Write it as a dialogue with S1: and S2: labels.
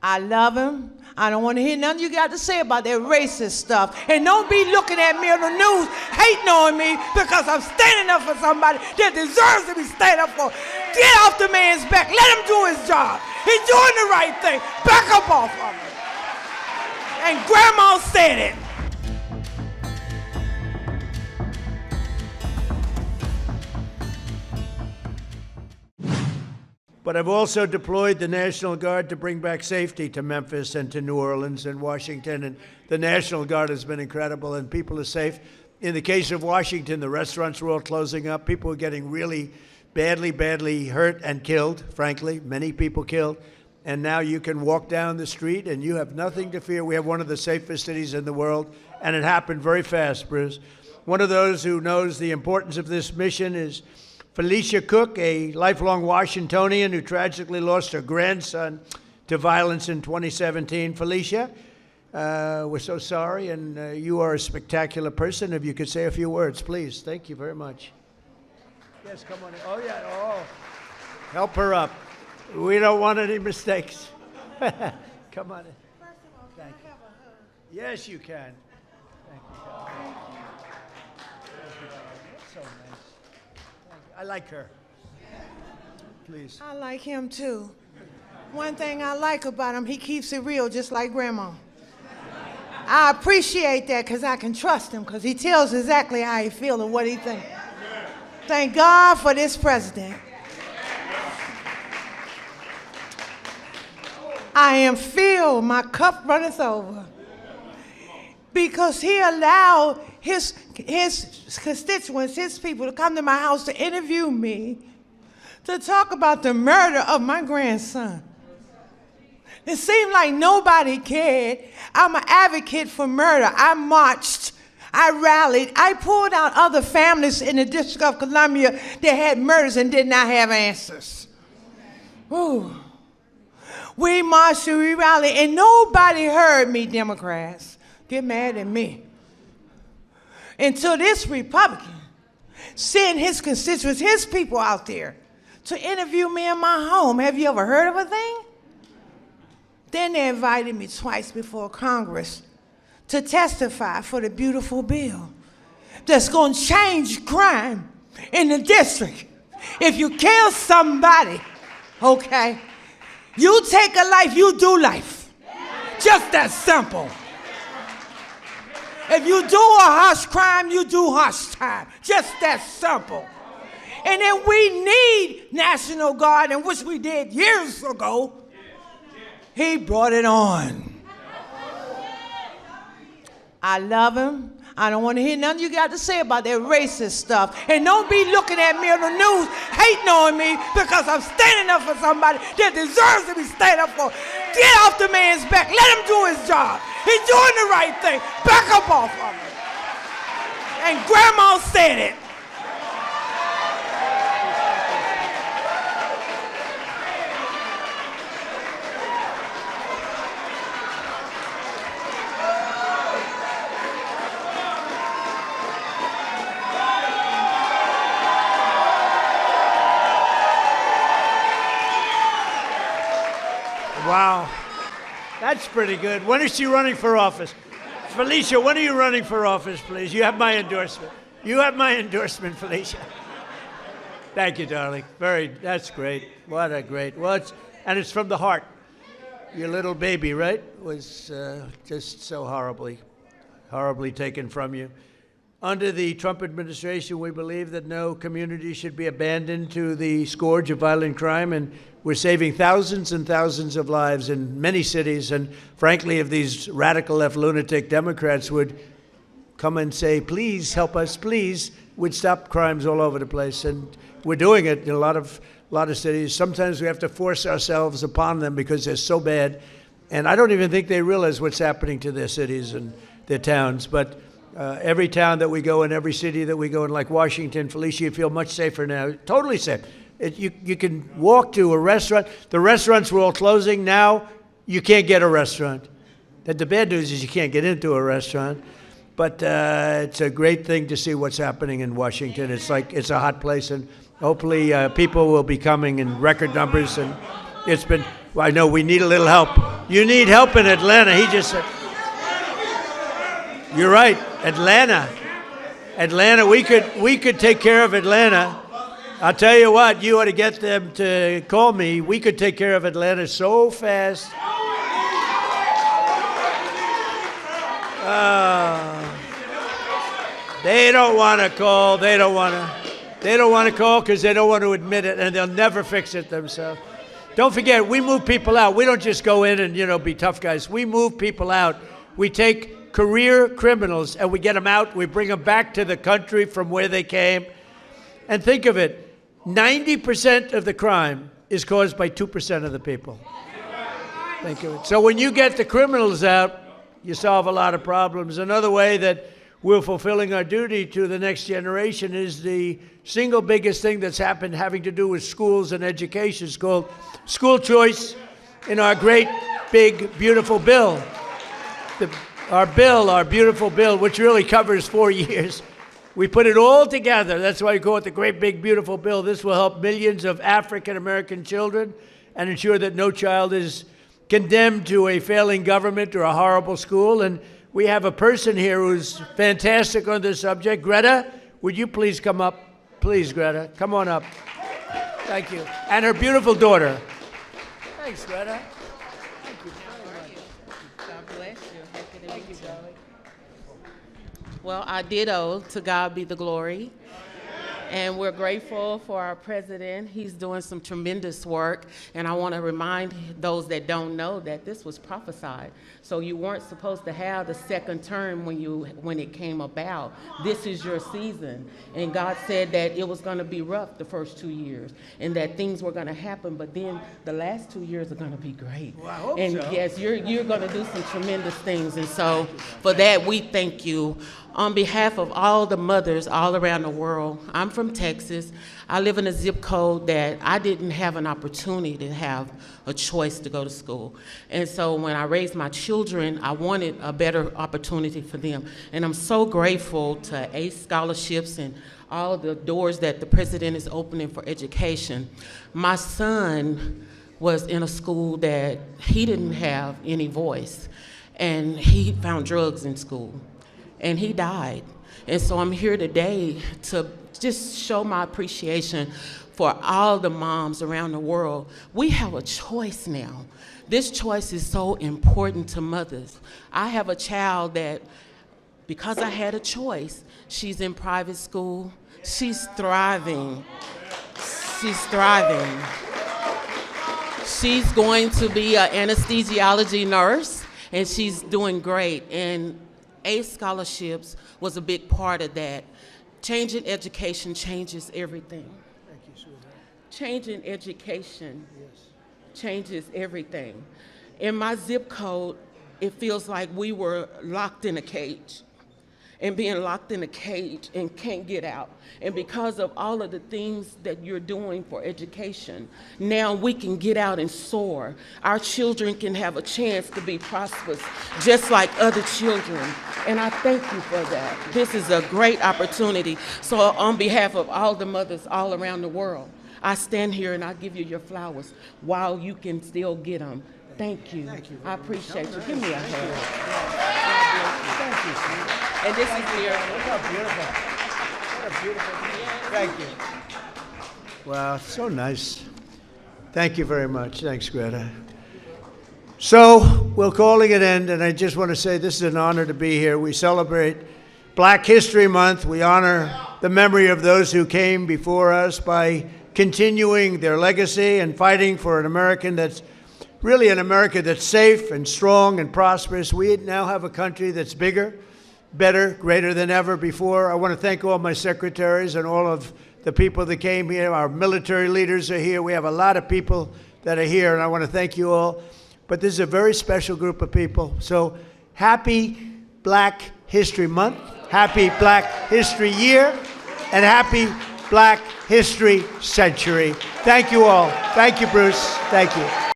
S1: I love him. I don't want to hear nothing you got to say about that racist stuff. And don't be looking at me on the news hating on me because I'm standing up for somebody that deserves to be standing up for. Get off the man's back. Let him do his job. He's doing the right thing. Back up off of him. And Grandma said it.
S2: But I've also deployed the National Guard to bring back safety to Memphis and to New Orleans and Washington. And the National Guard has been incredible, and people are safe. In the case of Washington, the restaurants were all closing up. People were getting really badly hurt and killed, frankly, many people killed. And now you can walk down the street and you have nothing to fear. We have one of the safest cities in the world, and it happened very fast, Bruce. One of those who knows the importance of this mission is Felicia Cook, a lifelong Washingtonian who tragically lost her grandson to violence in 2017. Felicia, we're so sorry, and you are a spectacular person. If you could say a few words, please. Thank you very much. Yes, come on. Oh, yeah. Oh, help her up. We don't want any mistakes. Come on in.
S1: First of all, can I have a hug?
S2: Yes, you can. Thank you, darling. Thank you, darling. That's so nice. I like her. Please.
S1: I like him too. One thing I like about him, he keeps it real just like Grandma. I appreciate that because I can trust him because he tells exactly how he feels and what he thinks. Thank God for this president. I am filled, my cup runneth over. Because he allowed his constituents, his people, to come to my house to interview me, to talk about the murder of my grandson. It seemed like nobody cared. I'm an advocate for murder. I marched, I rallied, I pulled out other families in the District of Columbia that had murders and did not have answers. Ooh. We marched and we rallied, and nobody heard me, Democrats. Get mad at me. Until this Republican sent his constituents, his people out there to interview me in my home. Have you ever heard of a thing? Then they invited me twice before Congress to testify for the beautiful bill that's going to change crime in the district. If you kill somebody, okay, you take a life, you do life. Just that simple. If you do a harsh crime, you do harsh time. Just that simple. And then we need National Guard, and which we did years ago. He brought it on. I love him. I don't want to hear nothing you got to say about that racist stuff. And don't be looking at me on the news hating on me because I'm standing up for somebody that deserves to be standing up for. Get off the man's back. Let him do his job. He's doing the right thing. Back up off of him. And Grandma said it.
S2: Wow, that's pretty good. When is she running for office? Felicia, when are you running for office, please? You have my endorsement. You have my endorsement, Felicia. Thank you, darling. That's great. What a great, and it's from the heart. Your little baby, right, was just so horribly taken from you. Under the Trump administration, we believe that no community should be abandoned to the scourge of violent crime, and we're saving thousands and thousands of lives in many cities. And frankly, if these radical left lunatic Democrats would come and say, please help us, please, we'd stop crimes all over the place. And we're doing it in a lot of cities. Sometimes we have to force ourselves upon them because they're so bad. And I don't even think they realize what's happening to their cities and their towns. But every town that we go in, every city that we go in, like Washington, Felicia, you feel much safer now, totally safe. You can walk to a restaurant. The restaurants were all closing. Now you can't get a restaurant. The bad news is you can't get into a restaurant. But it's a great thing to see what's happening in Washington. It's a hot place, and hopefully people will be coming in record numbers, and Well, I know we need a little help. You need help in Atlanta. He just said, you're right, Atlanta, we could take care of Atlanta. I'll tell you what, you ought to get them to call me. We could take care of Atlanta so fast. They don't want to call. They don't want to call because they don't want to admit it, and they'll never fix it themselves. Don't forget, we move people out. We don't just go in and, be tough guys. We move people out. We take career criminals and we get them out. We bring them back to the country from where they came. And think of it, 90% of the crime is caused by 2% of the people. Think of it. So when you get the criminals out, you solve a lot of problems. Another way that we're fulfilling our duty to the next generation is the single biggest thing that's happened having to do with schools and education. It's called school choice in our great, big, beautiful bill. Our beautiful bill, which really covers 4 years. We put it all together. That's why we call it the great, big, beautiful bill. This will help millions of African-American children and ensure that no child is condemned to a failing government or a horrible school. And we have a person here who's fantastic on this subject. Greta, would you please come up? Please, Greta, come on up. Thank you. And her beautiful daughter. Thanks, Greta. Thank you very much.
S3: God bless you. Happy to meet you. Well, I ditto. To God be the glory. And we're grateful for our president. He's doing some tremendous work. And I want to remind those that don't know that this was prophesied. So you weren't supposed to have the second term when it came about. This is your season. And God said that it was going to be rough the first 2 years and that things were going to happen. But then the last 2 years are going to be great.
S2: Well, I hope
S3: and
S2: so.
S3: Yes, you're going to do some tremendous things. And so for that, we thank you. On behalf of all the mothers all around the world, I'm from Texas. I live in a zip code that I didn't have an opportunity to have a choice to go to school. And so when I raised my children, I wanted a better opportunity for them. And I'm so grateful to ACE scholarships and all the doors that the president is opening for education. My son was in a school that he didn't have any voice, and he found drugs in school. And he died. And so I'm here today to just show my appreciation for all the moms around the world. We have a choice now. This choice is so important to mothers. I have a child that, because I had a choice, she's in private school. She's thriving. She's thriving. She's going to be an anesthesiology nurse, and she's doing great. And ACE scholarships was a big part of that. Changing education changes everything.
S2: Thank you, sweetheart.
S3: Changing education changes everything. In my zip code, it feels like we were locked in a cage. And being locked in a cage and can't get out. And because of all of the things that you're doing for education, now we can get out and soar. Our children can have a chance to be prosperous, just like other children. And I thank you for that. This is a great opportunity. So on behalf of all the mothers all around the world, I stand here and I give you your flowers while you can still get them. Thank you.
S2: Thank you.
S3: I appreciate you. Give me a hand.
S2: Thank you, sweetheart.
S3: And this is here.
S2: Look how beautiful. What a beautiful thing. Thank you. Wow, so nice. Thank you very much. Thanks, Greta. So we're calling it end, and I just want to say this is an honor to be here. We celebrate Black History Month. We honor the memory of those who came before us by continuing their legacy and fighting for an American that's really an America that's safe and strong and prosperous. We now have a country that's bigger, better, greater than ever before. I want to thank all my secretaries and all of the people that came here. Our military leaders are here. We have a lot of people that are here, and I want to thank you all. But this is a very special group of people. So happy Black History Month, happy Black History Year, and happy Black History Century. Thank you all. Thank you, Bruce. Thank you.